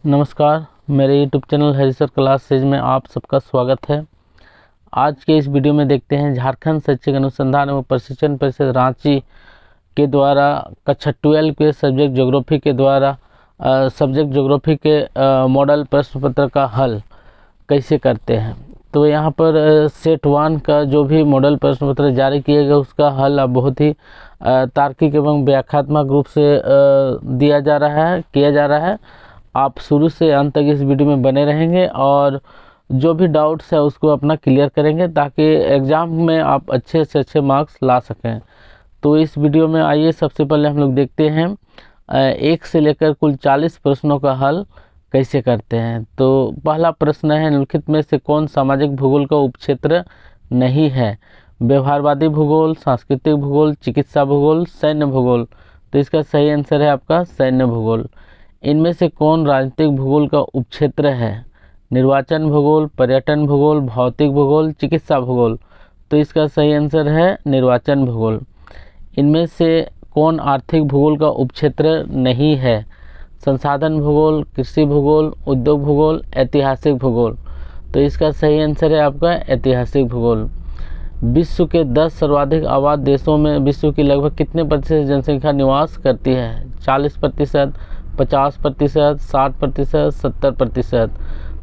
नमस्कार, मेरे YouTube channel हरिसर class series में आप सबका स्वागत है। आज के इस वीडियो में देखते हैं झारखंड शैक्षिक अनुसंधान एवं प्रशिक्षण परिषद रांची के द्वारा कक्षा 12 के सब्जेक्ट ज्योग्राफी के मॉडल प्रश्न पत्र का हल कैसे करते हैं। तो यहाँ पर सेट 1 का जो भी मॉडल प्रश्न पत्र जारी किया गया उसका हल अब बहुत ही तार्किक एवं व्याख्यात्मक रूप से किया जा रहा है। आप शुरू से अंत तक इस वीडियो में बने रहेंगे और जो भी डाउट्स है उसको अपना क्लियर करेंगे ताकि एग्ज़ाम में आप अच्छे से अच्छे मार्क्स ला सकें। तो इस वीडियो में आइए सबसे पहले हम लोग देखते हैं 1 से लेकर कुल 40 प्रश्नों का हल कैसे करते हैं। तो पहला प्रश्न है, निम्नलिखित में से कौन सामाजिक भूगोल का उपक्षेत्र नहीं है? व्यवहारवादी भूगोल, सांस्कृतिक भूगोल, चिकित्सा भूगोल, सैन्य भूगोल। तो इसका सही आंसर है आपका सैन्य भूगोल। इनमें से कौन राजनीतिक भूगोल का उपक्षेत्र है? निर्वाचन भूगोल, पर्यटन भूगोल, भौतिक भूगोल, चिकित्सा भूगोल। तो इसका सही आंसर है निर्वाचन भूगोल। इनमें से कौन आर्थिक भूगोल का उपक्षेत्र नहीं है? संसाधन भूगोल, कृषि भूगोल, उद्योग भूगोल, ऐतिहासिक भूगोल। तो इसका सही आंसर है आपका ऐतिहासिक भूगोल। विश्व के 10 सर्वाधिक आबाद देशों में विश्व की लगभग कितने प्रतिशत जनसंख्या निवास करती है? 40%, 50%, 60%, 70%।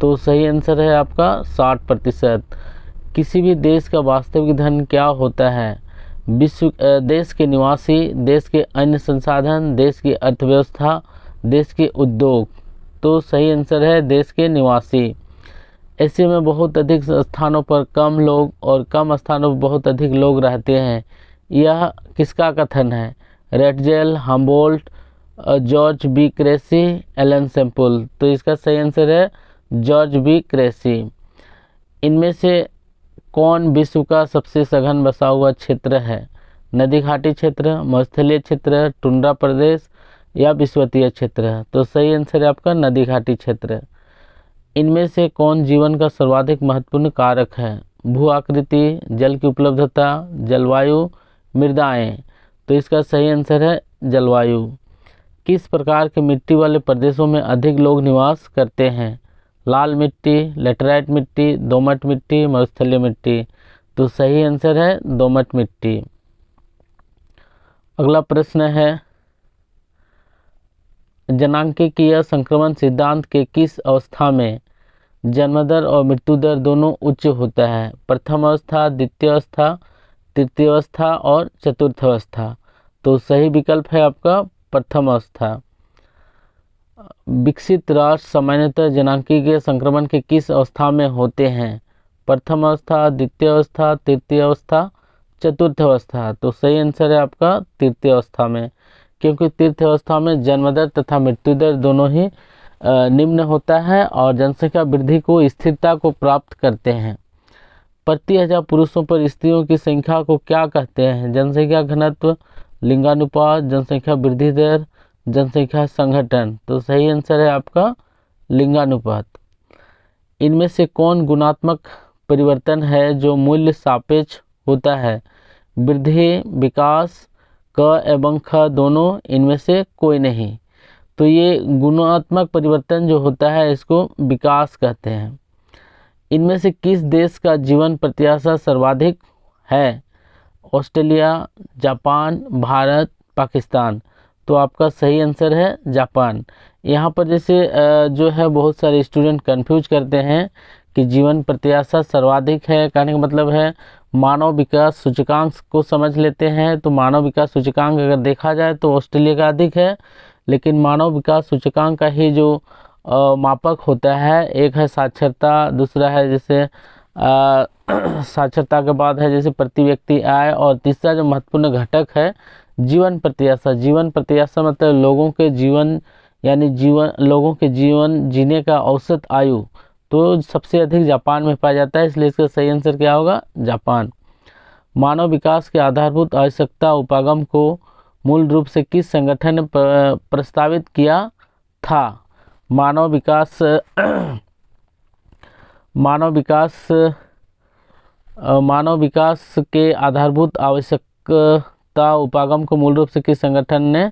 तो सही आंसर है आपका 60%। किसी भी देश का वास्तविक धन क्या होता है? देश के निवासी, देश के अन्य संसाधन, देश की अर्थव्यवस्था, देश के उद्योग। तो सही आंसर है देश के निवासी। ऐसे में बहुत अधिक स्थानों पर कम लोग और कम स्थानों पर बहुत अधिक लोग रहते हैं, यह किसका कथन है? Ratzel, Humboldt, George B Cressey, Ellen Semple. तो इसका सही आंसर है जॉर्ज बी क्रेसी। इनमें से कौन विश्व का सबसे सघन बसा हुआ क्षेत्र है? नदी घाटी क्षेत्र, मरुस्थलीय क्षेत्र, टुंड्रा प्रदेश या विषुवतीय क्षेत्र। तो सही आंसर है आपका नदी घाटी क्षेत्र। इनमें से कौन जीवन का सर्वाधिक महत्वपूर्ण कारक है? भू आकृति, जल की उपलब्धता, जलवायु, मृदाएं। तो इसका सही आंसर है जलवायु। किस प्रकार के मिट्टी वाले प्रदेशों में अधिक लोग निवास करते हैं? लाल मिट्टी, लेटराइट मिट्टी, दोमट मिट्टी, मरुस्थलीय मिट्टी। तो सही आंसर है दोमट मिट्टी। अगला प्रश्न है, जनांकीय संक्रमण सिद्धांत के किस अवस्था में जन्म दर और मृत्यु दर दोनों उच्च होता है? प्रथम अवस्था, द्वितीय अवस्था, तृतीय अवस्था और चतुर्थ अवस्था। तो सही विकल्प है आपका प्रथम अवस्था। विकसित राष्ट्र सामान्यतः जनांकीय संक्रमण के किस अवस्था में होते हैं? प्रथम अवस्था, द्वितीय अवस्था, तृतीय अवस्था, चतुर्थ अवस्था। तो सही आंसर है आपका तृतीय अवस्था में, क्योंकि तृतीय अवस्था में जन्म दर तथा मृत्यु दर दोनों ही निम्न होता है और जनसंख्या वृद्धि को स्थिरता को प्राप्त करते हैं। प्रति 1000 पुरुषों पर स्त्रियों की संख्या को क्या कहते हैं? जनसंख्या घनत्व, लिंगानुपात, जनसंख्या वृद्धि दर, जनसंख्या संगठन। तो सही आंसर है आपका लिंगानुपात। इनमें से कौन गुणात्मक परिवर्तन है जो मूल्य सापेक्ष होता है? वृद्धि, विकास, क एवं ख दोनों, इनमें से कोई नहीं। तो ये गुणात्मक परिवर्तन जो होता है इसको विकास कहते हैं। इनमें से किस देश का जीवन प्रत्याशा सर्वाधिक है? Australia, Japan, Bharat, Pakistan. तो आपका सही आंसर है जापान। यहाँ पर जैसे जो है बहुत सारे स्टूडेंट कंफ्यूज करते हैं कि जीवन प्रत्याशा सर्वाधिक है, कहने का मतलब है मानव विकास सूचकांक को समझ लेते हैं। तो मानव विकास सूचकांक अगर देखा जाए तो ऑस्ट्रेलिया का अधिक है, लेकिन मानव विकास सूचकांक का ही जो मापक होता है, एक है साक्षरता, दूसरा है जैसे साक्षरता के बाद है जैसे प्रति व्यक्ति आय, और तीसरा जो महत्वपूर्ण घटक है जीवन प्रत्याशा। जीवन प्रत्याशा मतलब लोगों के जीवन लोगों के जीवन जीने का औसत आयु। तो सबसे अधिक जापान में पाया जाता है, इसलिए इसका सही आंसर क्या होगा? जापान। मानव विकास के आधारभूत आवश्यकता उपागम को मूल रूप से किस संगठन ने प्रस्तावित किया था? मानव विकास के आधारभूत आवश्यकता उपागम को मूल रूप से किस संगठन ने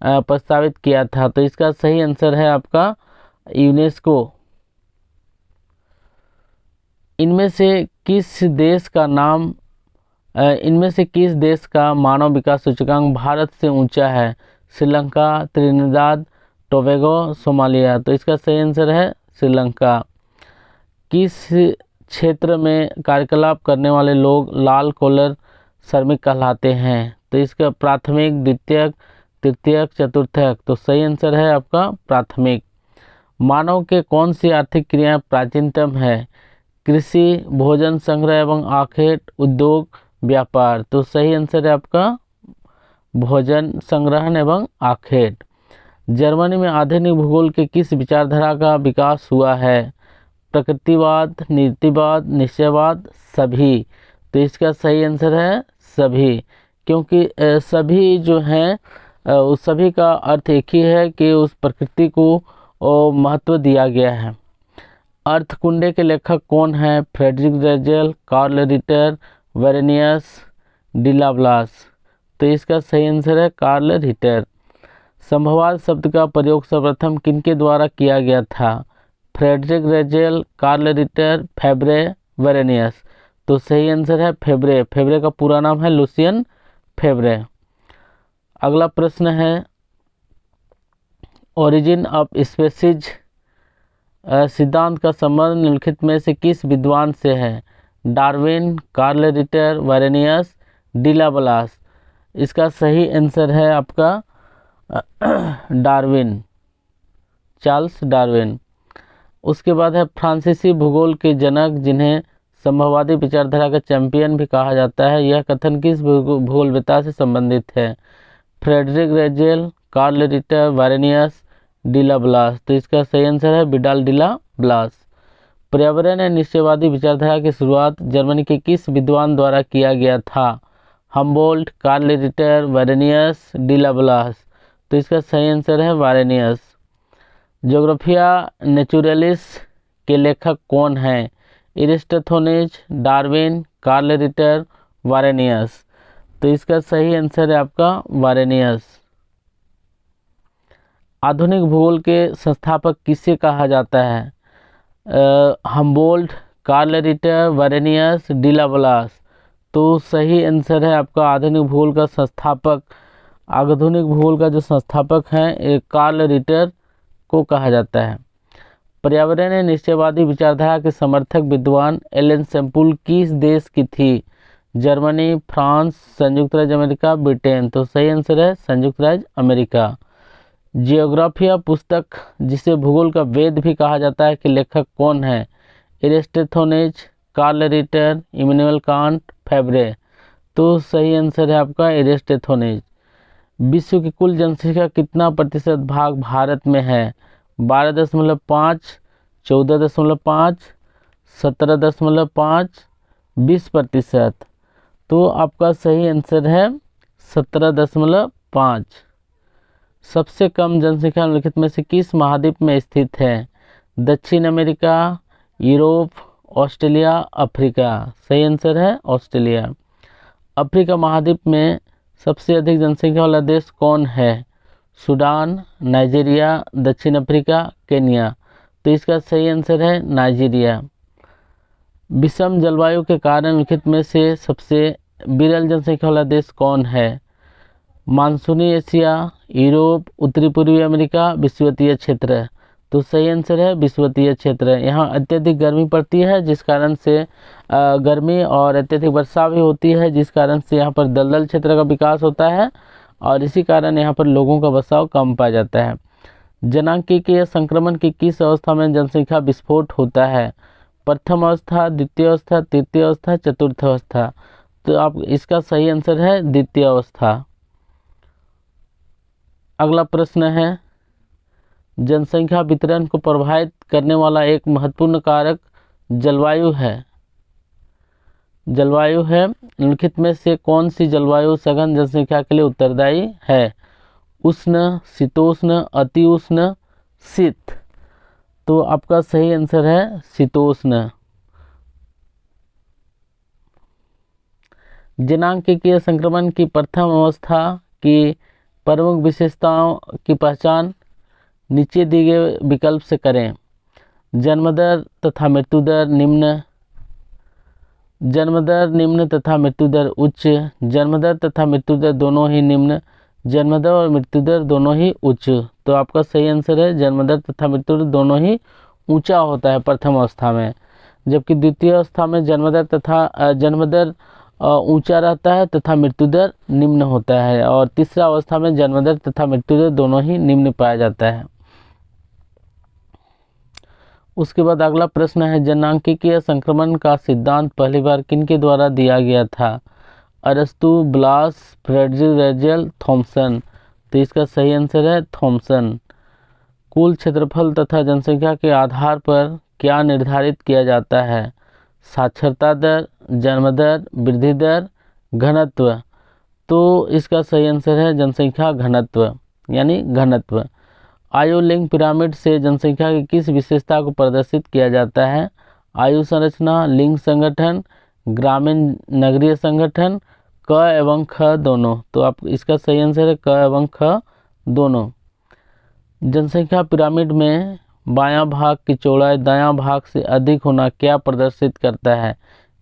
प्रस्तावित किया था? तो इसका सही आंसर है आपका यूनेस्को इनमें से किस देश का मानव विकास सूचकांक भारत से ऊंचा है? Sri Lanka, Trinidad, Tobago, Somalia. तो इसका सही आंसर है श्रीलंका। किस क्षेत्र में कार्यकलाप करने वाले लोग लाल कॉलर श्रमिक कहलाते हैं? तो इसका प्राथमिक, द्वितीयक, तृतीयक, चतुर्थक। तो सही आंसर है आपका प्राथमिक। मानव के कौन सी आर्थिक क्रियाएं प्राचीनतम है? कृषि, भोजन संग्रह एवं आखेट, उद्योग, व्यापार। तो सही आंसर है आपका भोजन संग्रहण एवं आखेट। जर्मनी में आधुनिक भूगोल के किस विचारधारा का विकास हुआ है? प्रकृतिवाद, नीतिवाद, निश्चयवाद, सभी। तो इसका सही आंसर है सभी, क्योंकि सभी जो हैं उस सभी का अर्थ एक ही है कि उस प्रकृति को महत्व दिया गया है। अर्थकुंडे के लेखक कौन है? Friedrich Ratzel, Carl Ritter, Varenius, de la Blache. तो इसका सही आंसर है कार्ल रिटर। संभववाद शब्द का प्रयोग सर्वप्रथम किनके द्वारा किया गया था? Friedrich Ratzel, Carl Ritter, Febvre, Varenius. तो सही आंसर है फेब्रे। फेब्रे का पूरा नाम है लुसियन फेब्रे। अगला प्रश्न है, ओरिजिन ऑफ स्पीशीज सिद्धांत का संबंध निम्नलिखित में से किस विद्वान से है? Darwin, Carl Ritter, Varenius, de la Blache. इसका सही आंसर है आपका डार्विन, चार्ल्स डार्विन। उसके बाद है फ्रांसीसी भूगोल के जनक जिन्हें संभववादी विचारधारा का चैंपियन भी कहा जाता है, यह कथन किस भूगोलवेत्ता से संबंधित है? Friedrich Ratzel, Carl Ritter, Varenius, de la Blache. तो इसका सही आंसर है विडाल डिलाब्लास। पर्यावरण और निश्चयवादी विचारधारा की शुरुआत जर्मनी के किस विद्वान द्वारा किया गया था? Humboldt, Carl Ritter, Varenius, de la Blache. तो इसका सही आंसर है वेरेनियस। ज्योग्राफिया नेचुरलिस के लेखक कौन हैं? एरिस्टोथेनेज, डार्विन, कार्ल रिटर, वेरेनियस। तो इसका सही आंसर है आपका वेरेनियस। आधुनिक भूगोल के संस्थापक किसे कहा जाता है? Humboldt, Carl Ritter, Varenius, de la Blache. तो सही आंसर है आपका आधुनिक भूगोल का संस्थापक, आधुनिक भूगोल का जो संस्थापक है कार्ल रिटर को कहा जाता है। पर्यावरण निश्चयवादी विचारधारा के समर्थक विद्वान एलन सेम्पुल किस देश की थी? जर्मनी, फ्रांस, संयुक्त राज्य अमेरिका, ब्रिटेन। तो सही आंसर है संयुक्त राज्य अमेरिका। जियोग्राफिया पुस्तक जिसे भूगोल का वेद भी कहा जाता है के लेखक कौन है? एरिस्टोथेनेज, कार्ल रिटर, इमैनुअल कांट, फेब्रे। तो सही आंसर है आपका एरिस्टोथेनेज। विश्व की कुल जनसंख्या कितना प्रतिशत भाग भारत में है? 12.5, 14.5, 17.5, 20%। तो आपका सही आंसर है 17.5। सबसे कम जनसंख्या निम्नलिखित में से किस महाद्वीप में स्थित है? दक्षिण अमेरिका, यूरोप, ऑस्ट्रेलिया, अफ्रीका। सही आंसर है ऑस्ट्रेलिया। अफ्रीका महाद्वीप में सबसे अधिक जनसंख्या वाला देश कौन है? सूडान, नाइजीरिया, दक्षिण अफ्रीका, केन्या। तो इसका सही आंसर है नाइजीरिया। विषम जलवायु के कारण निम्नलिखित में से सबसे विरल जनसंख्या वाला देश कौन है? मानसूनी एशिया, यूरोप, उत्तरी पूर्वी अमेरिका, विषुवतीय क्षेत्र। तो सही आंसर है विषुवतीय क्षेत्र। यहाँ अत्यधिक गर्मी पड़ती है जिस कारण से गर्मी और अत्यधिक वर्षा भी होती है जिस कारण से यहाँ पर दलदल क्षेत्र का विकास होता है और इसी कारण यहाँ पर लोगों का बसाव कम पाया जाता है। जनांकीय संक्रमण की किस अवस्था में जनसंख्या विस्फोट होता है? प्रथम अवस्था, द्वितीय अवस्था, तृतीय अवस्था, चतुर्थ अवस्था। तो आप इसका सही आंसर है द्वितीय अवस्था। अगला प्रश्न है, जनसंख्या वितरण को प्रभावित करने वाला एक महत्वपूर्ण कारक जलवायु है। जलवायु है निम्नलिखित में से कौन सी जलवायु सघन जनसंख्या के लिए उत्तरदायी है? उष्ण, शीतोष्ण, अति उष्ण, शीत। तो आपका सही आंसर है शीतोष्ण। जनांकीय संक्रमण की प्रथम अवस्था की प्रमुख विशेषताओं की पहचान नीचे दिए गए विकल्प से करें। जन्म दर तथा मृत्यु दर निम्न, जन्म दर निम्न तथा मृत्यु दर उच्च, जन्म दर तथा मृत्यु दर दोनों ही निम्न, जन्म दर और मृत्यु दर दोनों ही उच्च। तो आपका सही आंसर है जन्म दर तथा मृत्यु दर दोनों ही ऊंचा होता है प्रथम अवस्था में, जबकि द्वितीय अवस्था में जन्म दर तथा जन्म दर ऊंचा रहता है तथा मृत्यु दर निम्न होता है, और तीसरा अवस्था में जन्म दर तथा मृत्यु दर दोनों ही निम्न पाया जाता है। उसके बाद अगला प्रश्न है, जननांकिकीय संक्रमण का सिद्धांत पहली बार किनके द्वारा दिया गया था? अरस्तु, ब्लास, फ्रेडरिक थॉमसन। तो इसका सही आंसर है थॉमसन। कुल क्षेत्रफल तथा जनसंख्या के आधार पर क्या निर्धारित किया जाता है? साक्षरता दर, जन्म दर, वृद्धि दर, घनत्व। तो इसका सही आंसर है जनसंख्या घनत्व यानी घनत्व। आयु लिंग पिरामिड से जनसंख्या की किस विशेषता को प्रदर्शित किया जाता है? आयु संरचना, लिंग संगठन, ग्रामीण नगरीय संगठन, क एवं ख दोनों। तो आप इसका सही आंसर है क एवं ख दोनों। जनसंख्या पिरामिड में बायां भाग की चौड़ाई दायां भाग से अधिक होना क्या प्रदर्शित करता है?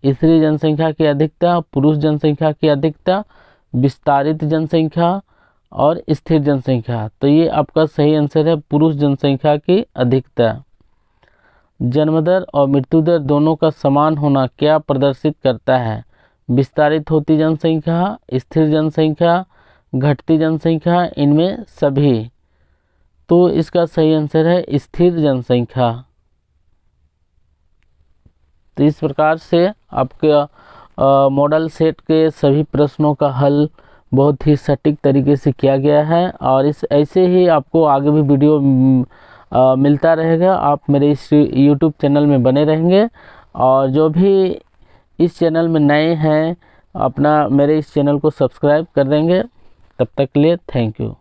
स्त्री जनसंख्या की अधिकता, पुरुष जनसंख्या की अधिकता, विस्तारित जनसंख्या और स्थिर जनसंख्या। तो ये आपका सही आंसर है पुरुष जनसंख्या की अधिकता। जन्म दर और मृत्यु दर दोनों का समान होना क्या प्रदर्शित करता है? विस्तारित होती जनसंख्या, स्थिर जनसंख्या, घटती जनसंख्या, इनमें सभी। तो इसका सही आंसर है स्थिर जनसंख्या। तो इस प्रकार से आपके मॉडल सेट के सभी प्रश्नों का हल बहुत ही सटीक तरीके से किया गया है, और इस ऐसे ही आपको आगे भी वीडियो मिलता रहेगा। आप मेरे इस YouTube चैनल में बने रहेंगे, और जो भी इस चैनल में नए हैं अपना मेरे इस चैनल को सब्सक्राइब कर देंगे। तब तक के लिए थैंक यू।